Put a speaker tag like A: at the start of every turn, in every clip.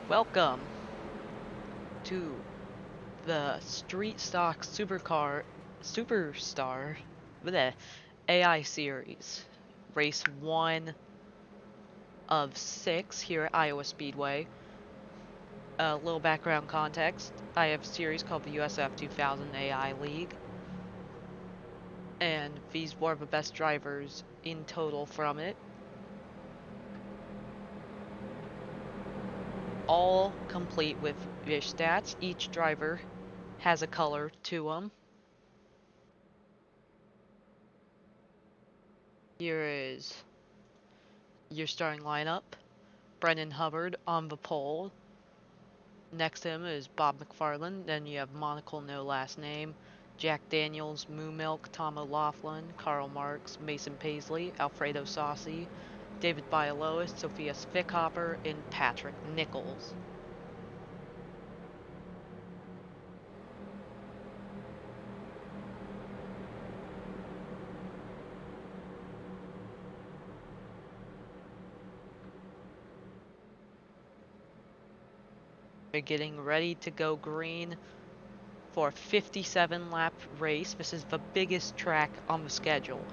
A: Welcome to the Street Stock Superstar bleh, AI series, race 1 of 6 here at Iowa Speedway. A little background context, I have a series called the USF 2000 AI League, and these were the best drivers in total from it. All complete with their stats. Each driver has a color to them. Here is your starting lineup. Brendan Hubbard on the pole. Next to him is Bob McFarland. Then you have Monocle No Last Name, Jack Daniels, Moo Milk, Tom O'Laughlin, Karl Marx, Mason Paisley, Alfredo Saucy, David Bialois, Sophia Sfickhopper, and Patrick Nichols. They're getting ready to go green for a 57 lap race. This is the biggest track on the schedule.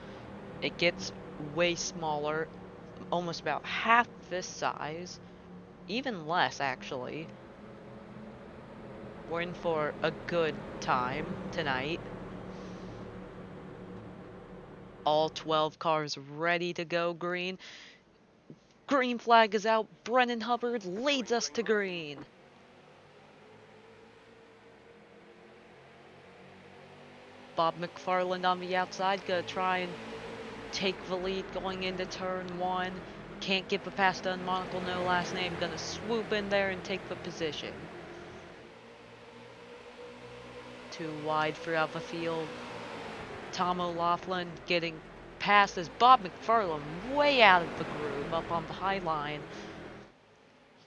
A: It gets way smaller, almost about half this size, even less actually. We're in for a good time tonight. All 12 cars ready to go green. Green flag is out. Brendan Hubbard leads us to green. Bob McFarland on the outside, gonna try and take the lead going into turn 1. Can't get the pass done. Monocle No Last Name gonna swoop in there and take the position. Too wide throughout the field. Tom O'Laughlin getting past as Bob McFarland way out of the groove up on the high line.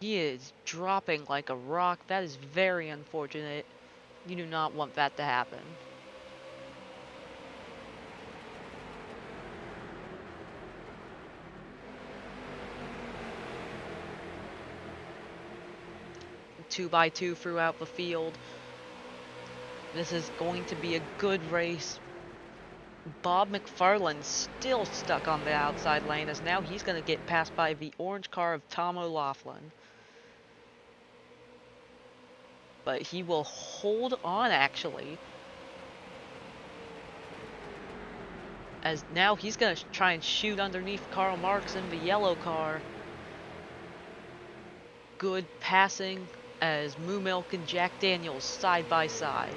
A: He is dropping like a rock. That is very unfortunate. You do not want that to happen. Two by two throughout the field. This is going to be a good race. Bob McFarland still stuck on the outside lane as now he's going to get passed by the orange car of Tom O'Laughlin. But he will hold on actually. As now he's going to try and shoot underneath Karl Marx in the yellow car. Good passing as Moo Milk and Jack Daniels side by side.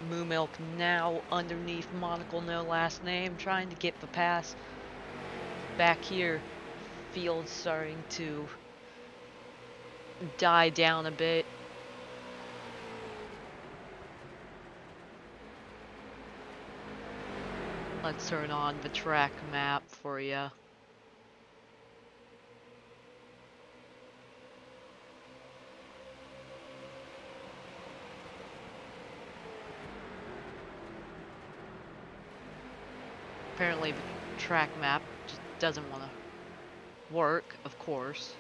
A: Moo Milk now underneath Monocle No Last Name, trying to get the pass. Back here, field's starting to die down a bit. Let's turn on the track map for you. Apparently the track map just doesn't want to work, of course.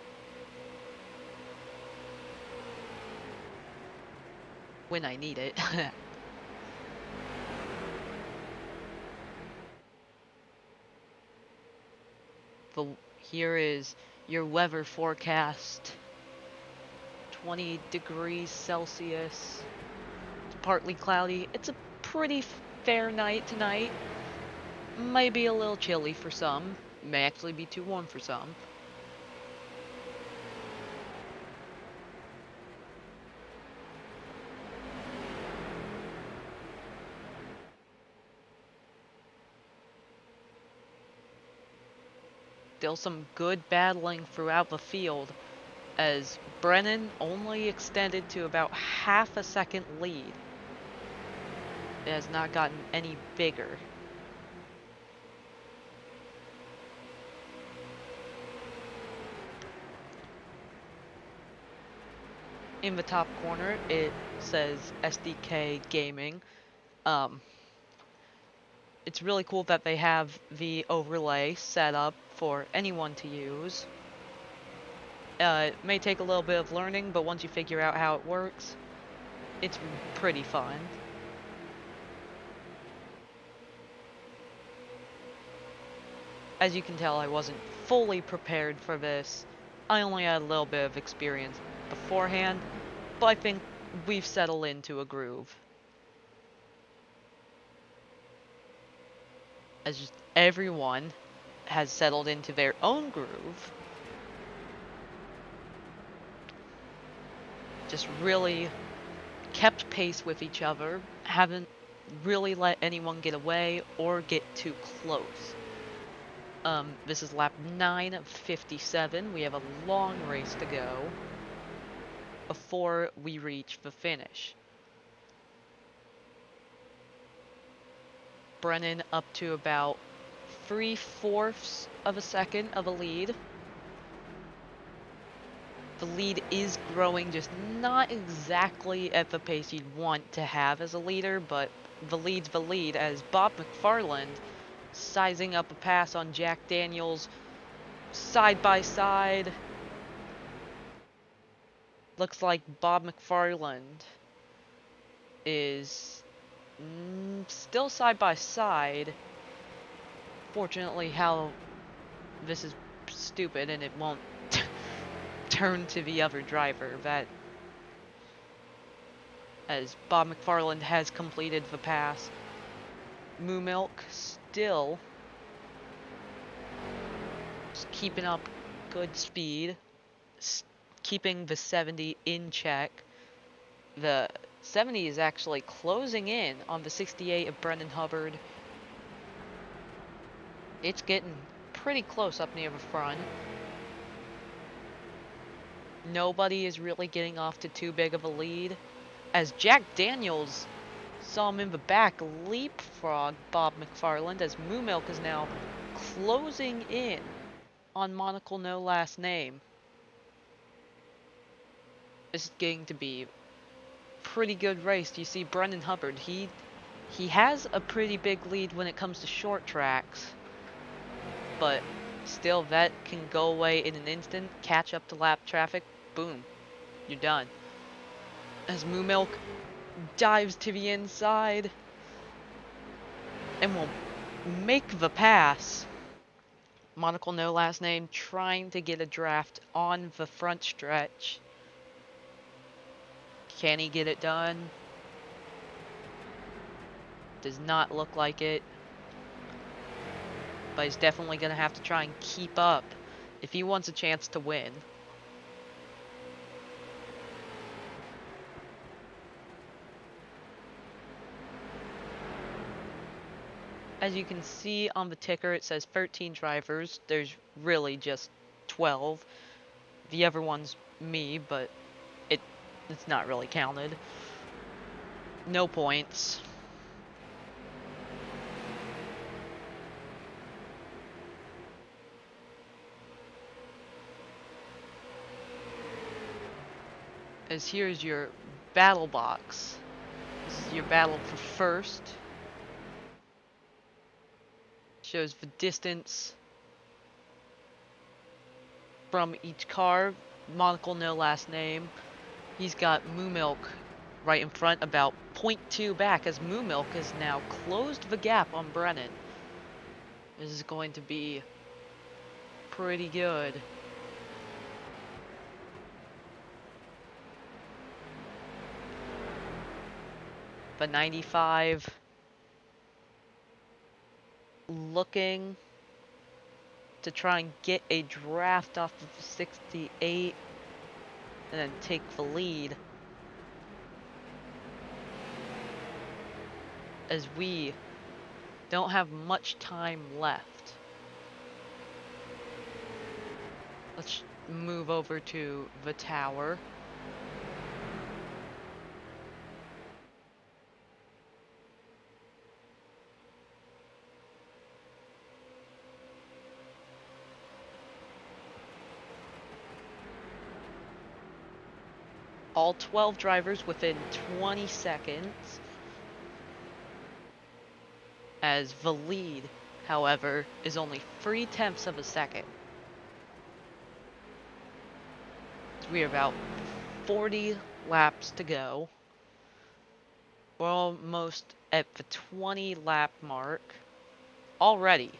A: When I need it. Here is your weather forecast. 20 degrees Celsius. It's partly cloudy. It's a pretty fair night tonight. Might be a little chilly for some. May actually be too warm for some. Still some good battling throughout the field as Brennan only extended to about half a second lead. It has not gotten any bigger. in the top corner, it says SDK Gaming. It's really cool that they have the overlay set up for anyone to use. It may take a little bit of learning, but once you figure out how it works, it's pretty fun. As you can tell, I wasn't fully prepared for this. I only had a little bit of experience beforehand, but I think we've settled into a groove. As just everyone has settled into their own groove. Just really kept pace with each other, haven't really let anyone get away or get too close. This is lap 9 of 57. We have a long race to go before we reach the finish. Brennan up to about 3/4 of a second of a lead. The lead is growing, just not exactly at the pace you'd want to have as a leader, but the lead's the lead, as Bob McFarland sizing up a pass on Jack Daniels side by side. Looks like Bob McFarland is still side by side. Fortunately, how this is stupid and it won't turn to the other driver. That, as Bob McFarland has completed the pass. Moo Milk still just keeping up good speed, keeping the 70 in check. The 70 is actually closing in on the 68 of Brendan Hubbard. It's getting pretty close up near the front. Nobody is really getting off to too big of a lead, as Jack Daniels saw him in the back leapfrog Bob McFarland, as Moo Milk is now closing in on Monocle No Last Name. This is going to be pretty good race. You see Brendan Hubbard, he has a pretty big lead when it comes to short tracks, but still that can go away in an instant. Catch up to lap traffic, boom, you're done. As Moo Milk dives to the inside and will make the pass. Monocle No Last Name trying to get a draft on the front stretch. Can he get it done? Does not look like it. But he's definitely going to have to try and keep up if he wants a chance to win. As you can see on the ticker, it says 13 drivers. There's really just 12. The other one's me, but it's not really counted. No points. As here's your battle box. This is your battle for first. Shows the distance from each car. Monocle No Last Name. He's got Moo Milk right in front, about 0.2 back, as Moo Milk has now closed the gap on Brennan. This is going to be pretty good. The 95 looking to try and get a draft off of 68 and then take the lead, as we don't have much time left. Let's move over to the tower. all 12 drivers within 20 seconds. As the lead, however, is only 3/10 of a second. We have about 40 laps to go. We're almost at the 20 lap mark already.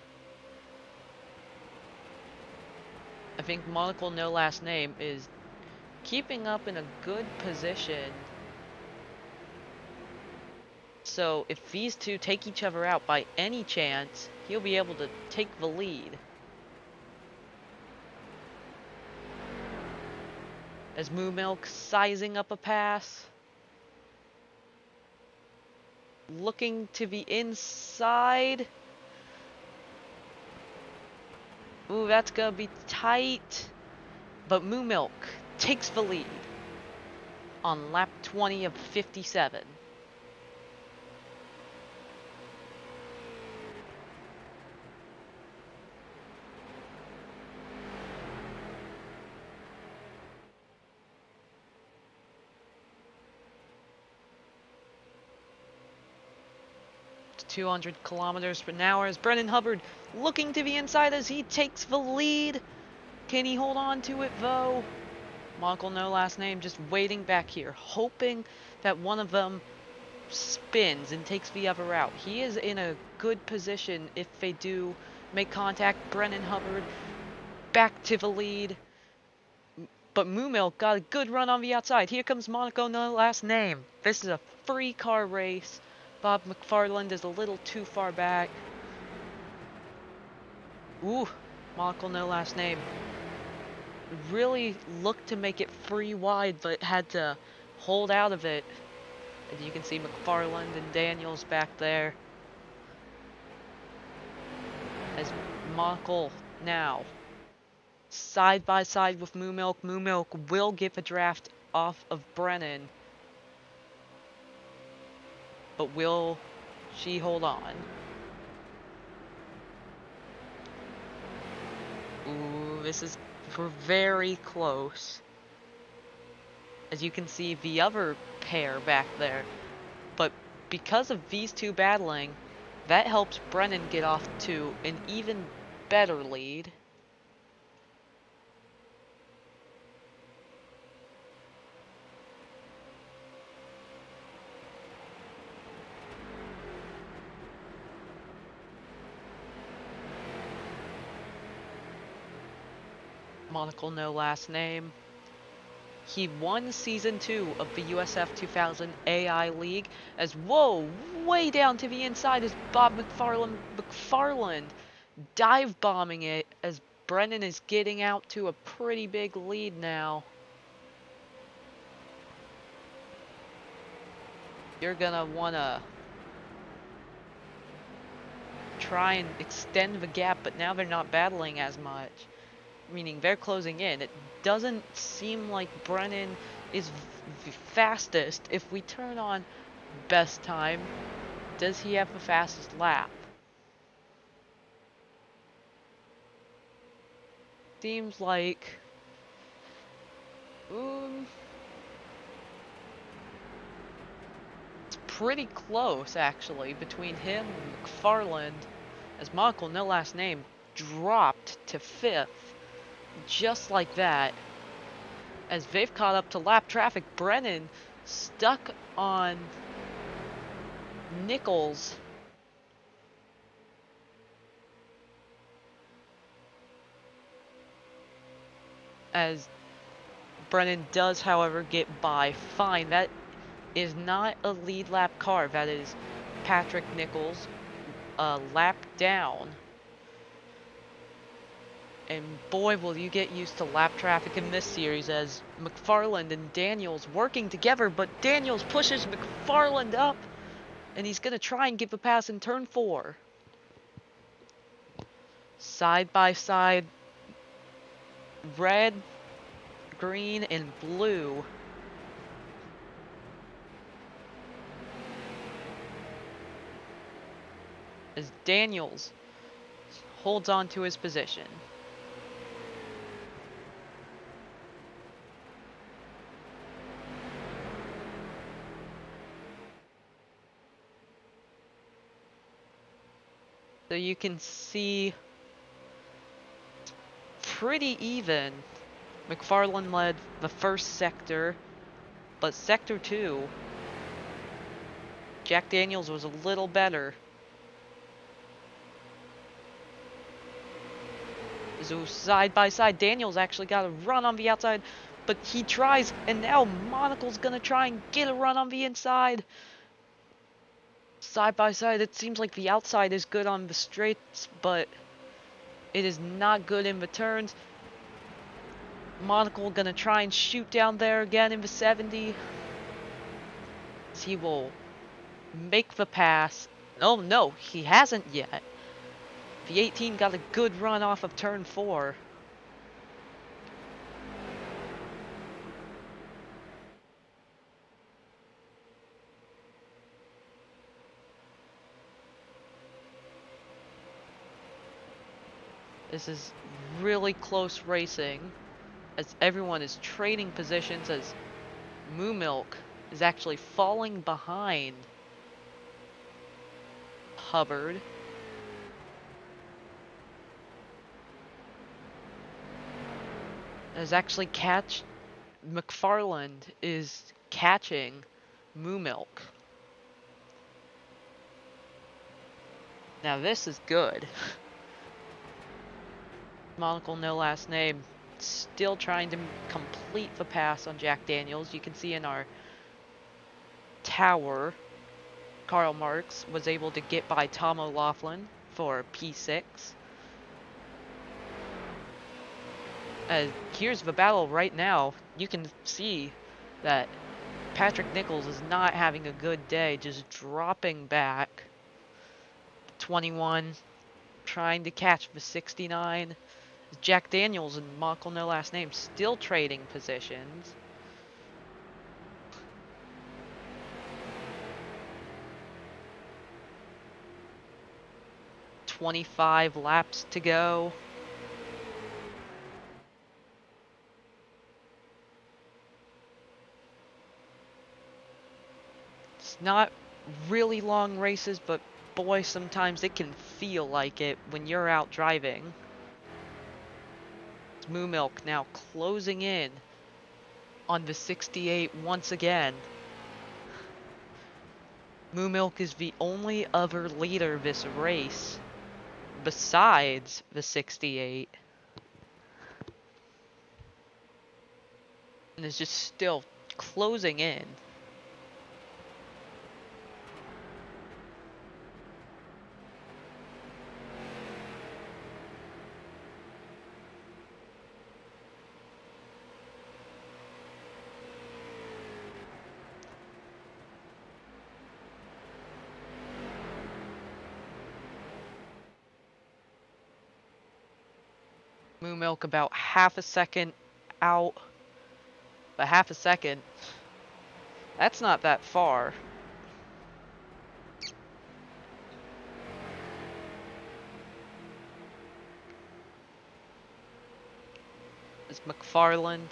A: I think Monocle No Last Name is keeping up in a good position. So if these two take each other out by any chance, he'll be able to take the lead. As Moo Milk sizing up a pass. Looking to the inside. Ooh, that's gonna be tight. But Moo Milk takes the lead on lap 20 of 57. It's 200 kilometers per hour as Brennan Hubbard looking to the inside as he takes the lead. Can he hold on to it though? Monocle No Last Name just waiting back here, hoping that one of them spins and takes the other out. He is in a good position if they do make contact. Brennan Hubbard back to the lead. But Moo Milk got a good run on the outside. Here comes Monaco No Last Name. This is a free car race. Bob McFarland is a little too far back. Ooh, Monaco No Last Name. Really looked to make it free wide, but had to hold out of it. As you can see, McFarland and Daniels back there. As Monaco now side by side with Moo Milk. Moo Milk will get the draft off of Brennan. But will she hold on? Ooh, this is very close. As you can see, the other pair back there. But because of these two battling, that helps Brennan get off to an even better lead. Monocle No Last Name. He won Season 2 of the USF 2000 AI League as, whoa, way down to the inside is Bob McFarland dive bombing it as Brennan is getting out to a pretty big lead now. You're gonna wanna try and extend the gap, but now they're not battling as much. Meaning they're closing in. It doesn't seem like Brennan is the fastest. If we turn on best time, does he have the fastest lap? Seems like it's pretty close actually between him and McFarland, as Monocle No Last Name dropped to 5th. Just like that, as they've caught up to lap traffic. Brennan stuck on Nichols. As Brennan does, however, get by fine. That is not a lead lap car. That is Patrick Nichols, a lap down. And boy, will you get used to lap traffic in this series as McFarland and Daniels working together, but Daniels pushes McFarland up, and he's going to try and give a pass in turn 4. Side by side, red, green, and blue. As Daniels holds on to his position. So you can see pretty even. McFarlane led the first sector, but sector 2, Jack Daniels was a little better. So side by side, Daniels actually got a run on the outside, but he tries, and now Monocle's gonna try and get a run on the inside. Side by side, it seems like the outside is good on the straights, but it is not good in the turns. Monocle gonna try and shoot down there again in the 70. He will make the pass. Oh no, he hasn't yet. The 18 got a good run off of turn 4. This is really close racing, as everyone is trading positions, as Moo Milk is actually falling behind Hubbard. As actually McFarland is catching Moo Milk. Now this is good. Monocle, no last name, still trying to complete the pass on Jack Daniels. You can see in our tower, Karl Marx was able to get by Tom O'Laughlin for P6. Here's the battle right now. You can see that Patrick Nichols is not having a good day, just dropping back. 21, trying to catch the 69. Jack Daniels and Monocle, no last name, still trading positions. "25 laps to go." It's not really long races, but boy, sometimes it can feel like it when you're out driving. Moo Milk now closing in on the 68 once again. Moo Milk is the only other leader this race besides the 68. And is just still closing in. Moo Milk about half a second out. But half a second, that's not that far. Is McFarland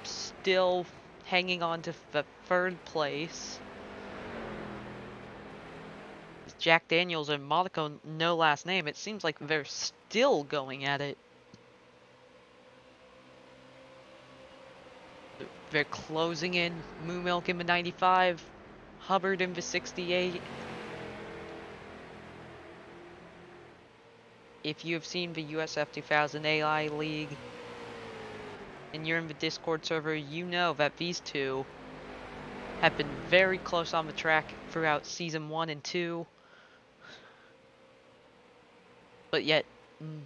A: still hanging on to the 3rd place? Jack Daniels and Monaco, no last name. It seems like they're still going at it. They're closing in. Moo Milk in the 95. Hubbard in the 68. If you have seen the USF 2000 AI League and you're in the Discord server, you know that these two have been very close on the track throughout Season 1 and 2. But yet,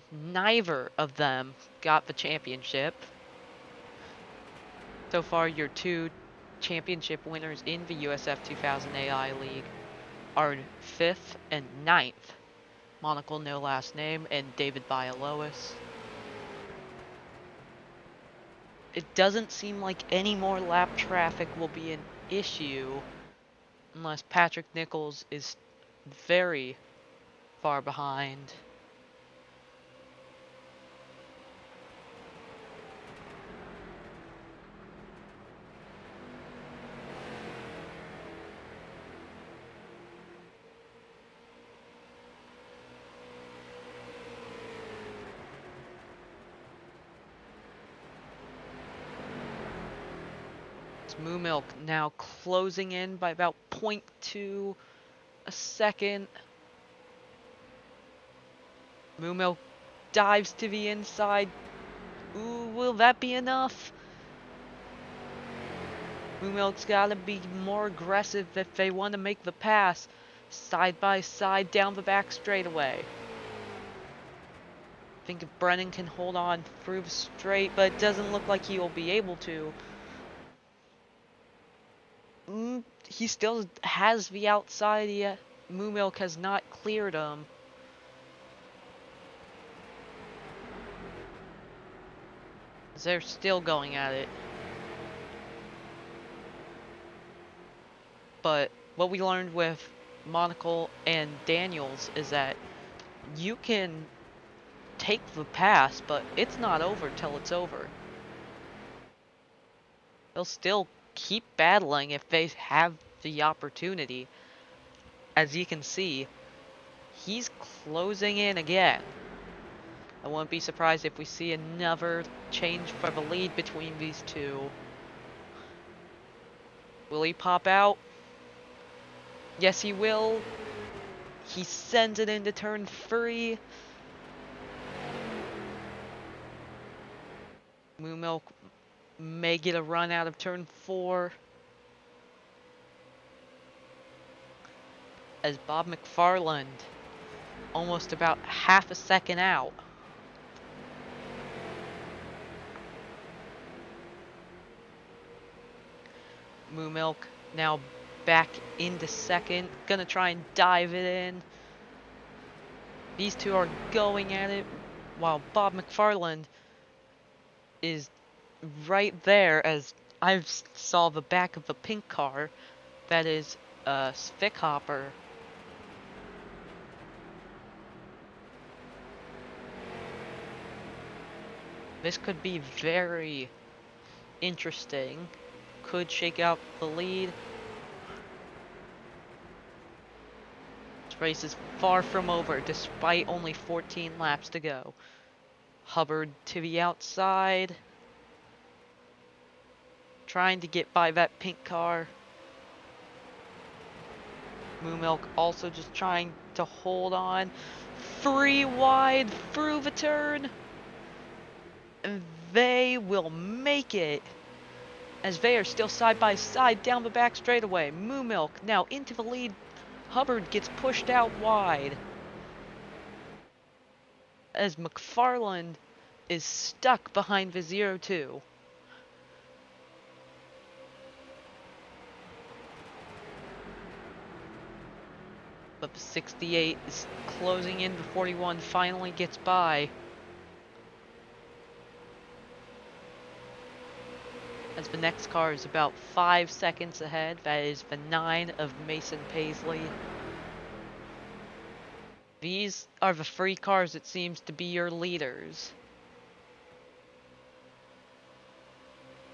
A: neither of them got the championship. So far, your 2 championship winners in the USF 2000 AI League are 5th and 9th. Monocle, no last name, and David Bialois. It doesn't seem like any more lap traffic will be an issue unless Patrick Nichols is very far behind. It's Moo Milk now closing in by about 0.2 a second. Moo Milk dives to the inside. Ooh, will that be enough? Moo Milk's gotta be more aggressive if they want to make the pass. Side by side down the back straightaway. I think if Brennan can hold on through the straight, but it doesn't look like he will be able to. He still has the outside yet. Moo Milk has not cleared him. They're still going at it. But what we learned with Monocle and Daniels is that you can take the pass, but it's not over till it's over. They'll still keep battling if they have the opportunity. As you can see, he's closing in again. I wouldn't be surprised if we see another change for the lead between these two. Will he pop out? Yes, he will. He sends it into turn 3. Moo Milk may get a run out of turn 4. As Bob McFarland almost about half a second out. Moo Milk now back into second. Gonna try and dive it in. These two are going at it while Bob McFarland is right there as I saw the back of the pink car. That is a Stickhopper. This could be very interesting. Could shake out the lead. This race is far from over despite only 14 laps to go. Hubbard to the outside. Trying to get by that pink car. Moo Milk also just trying to hold on. 3 wide through the turn. And they will make it. As they are still side by side down the back straightaway. Moo Milk now into the lead. Hubbard gets pushed out wide. As McFarland is stuck behind the 0-2. But the 68 is closing in. The 41 finally gets by. As the next car is about 5 seconds ahead. That is the 9 of Mason Paisley. These are the 3 cars that seems to be your leaders.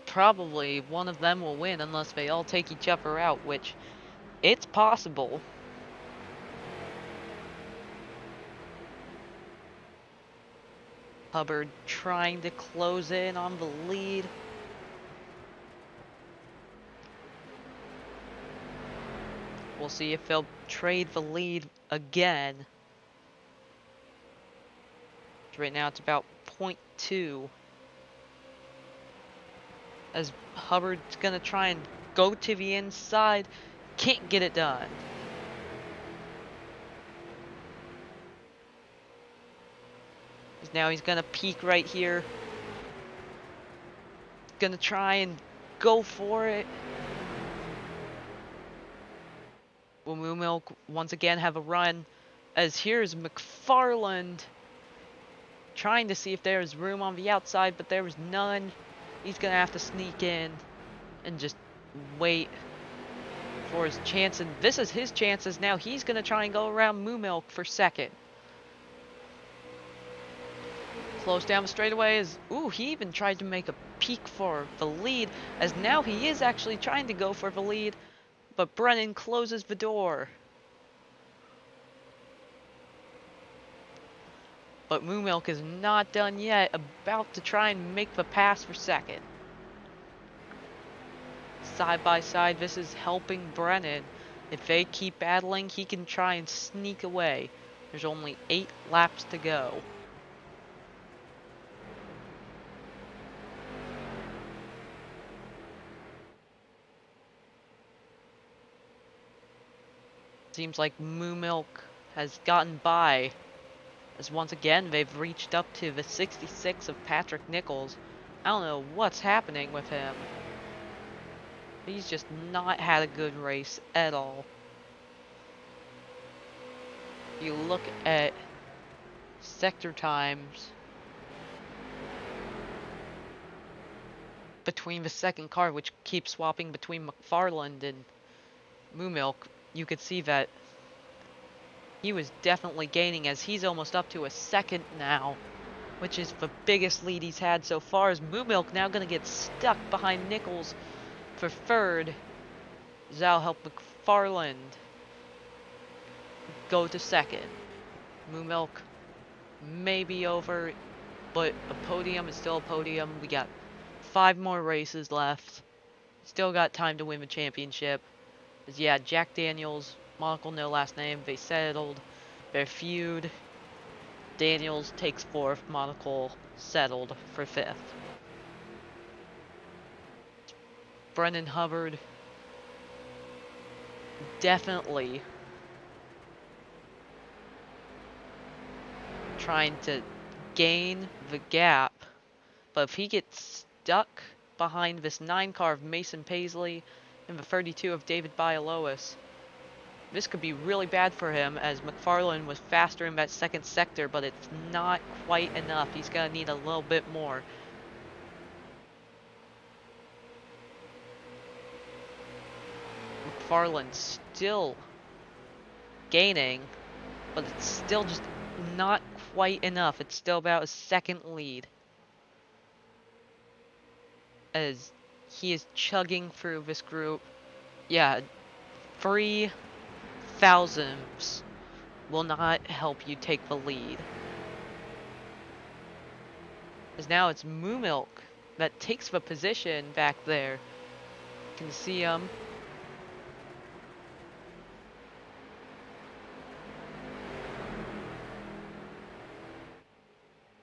A: Probably one of them will win unless they all take each other out, which it's possible. Hubbard trying to close in on the lead. We'll see if they'll trade the lead again. Right now it's about 0.2. As Hubbard's gonna try and go to the inside. Can't get it done. Now he's gonna peek right here. Gonna try and go for it. Will Moo Milk once again have a run? As here's McFarland trying to see if there's room on the outside, but there was none. He's gonna have to sneak in and just wait for his chance. And this is his chances now. He's gonna try and go around Moo Milk for second. Close down the straightaway as, ooh, he even tried to make a peek for the lead, as now he is actually trying to go for the lead, but Brennan closes the door. But Moo Milk is not done yet, about to try and make the pass for second. side by side. This is helping Brennan. If they keep battling, he can try and sneak away. There's only 8 laps to go. Seems like Moo Milk has gotten by, as once again they've reached up to the 66 of Patrick Nichols. I don't know what's happening with him. He's just not had a good race at all. You look at sector times between the second car, which keeps swapping between McFarland and Moo Milk, you could see that he was definitely gaining, as he's almost up to a second now, which is the biggest lead he's had so far. As Moo Milk now going to get stuck behind Nichols for third. That'll help McFarland go to second. Moo Milk may be over, but a podium is still a podium. We got 5 more races left. Still got time to win the championship. As yeah, Jack Daniels, Monocle no last name, they settled their feud. Daniels takes 4th, Monocle settled for 5th. Brendan Hubbard definitely trying to gain the gap, but if he gets stuck behind this 9 car of Mason Paisley and the 32 of David Bialois, this could be really bad for him, as McFarland was faster in that second sector, but it's not quite enough. He's gonna need a little bit more. McFarland still gaining, but it's still just not quite enough. It's still about a second lead, as he is chugging through this group. Yeah, 3 thousandths will not help you take the lead. As now it's Moo Milk that takes the position back there. You can see him.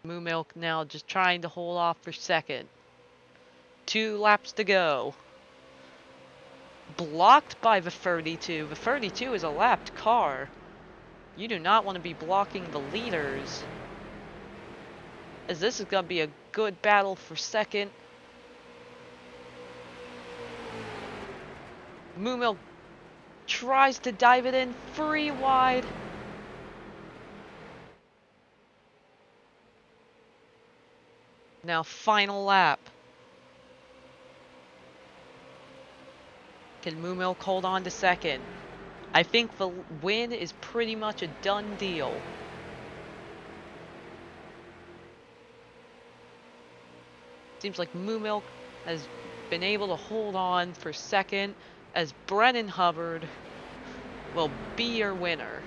A: Moo Milk now just trying to hold off for second. 2 laps to go. Blocked by the 32. The 32 is a lapped car. You do not want to be blocking the leaders, as this is going to be a good battle for second. Moo Milk tries to dive it in, 3 wide. Now final lap. Can Moo Milk hold on to second? I think the win is pretty much a done deal. Seems like Moo Milk has been able to hold on for second, as Brennan Hubbard will be your winner.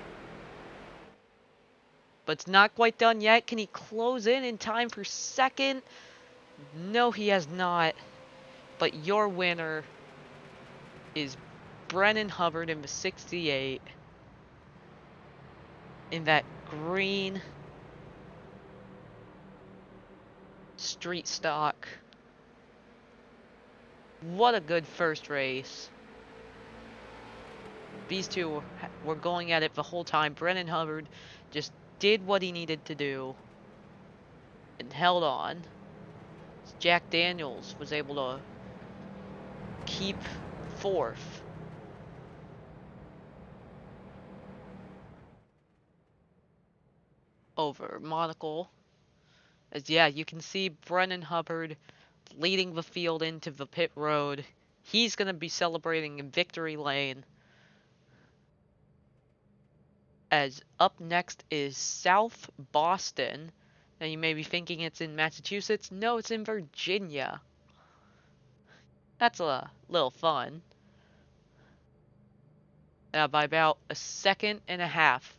A: But it's not quite done yet. Can he close in time for second? No, he has not. But your winner is Brennan Hubbard in the 68 in that green street stock. What a good first race. These two were going at it the whole time. Brennan Hubbard just did what he needed to do and held on. Jack Daniels was able to keep 4th. Over Monocle. As yeah, you can see Brennan Hubbard leading the field into the pit road. He's going to be celebrating in victory lane. As up next is South Boston. Now you may be thinking it's in Massachusetts. No, it's in Virginia. That's a little fun. By about a second and a half,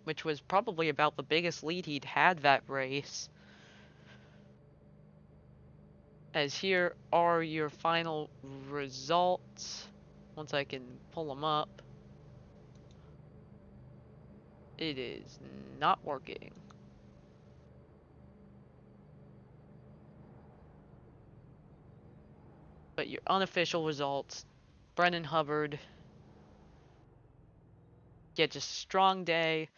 A: which was probably about the biggest lead he'd had that race. as here are your final results. Once I can pull them up. It is not working. But your unofficial results, Brendan Hubbard gets a strong day.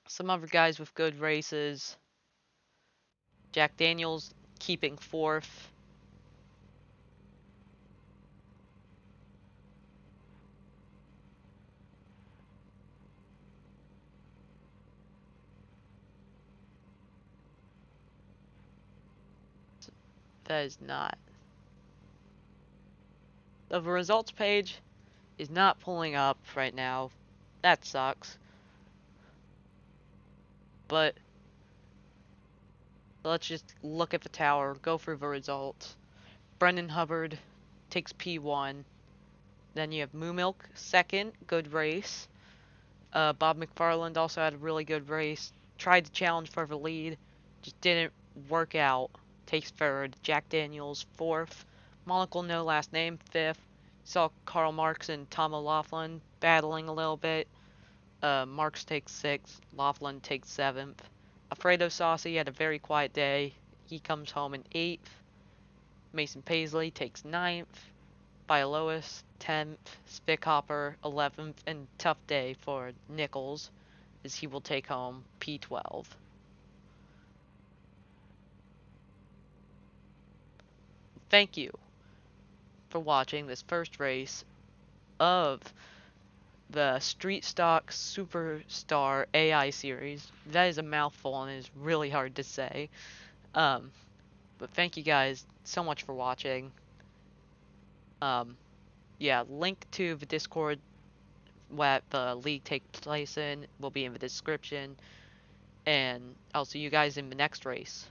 A: Some other guys with good races. Jack Daniels keeping 4th. That is not. The results page is not pulling up right now. That sucks. But let's just look at the tower, go through the results. Brendan Hubbard takes P1. Then you have Moo Milk, 2nd, good race. Bob McFarland also had a really good race. Tried to challenge for the lead, just didn't work out. Takes 3rd. Jack Daniels, 4th. Monocle No Last Name, 5th. Saw Karl Marx and Tom O'Laughlin battling a little bit. Marks takes 6th, Laughlin takes 7th. Alfredo Saucy had a very quiet day. He comes home in 8th. Mason Paisley takes 9th. Bialois 10th. Spickhopper 11th. And tough day for Nichols as he will take home P12. Thank you for watching this first race of the Street Stock Superstar AI series. That is a mouthful and is really hard to say. But thank you guys so much for watching. Yeah, link to the Discord what the league takes place in will be in the description. And I'll see you guys in the next race.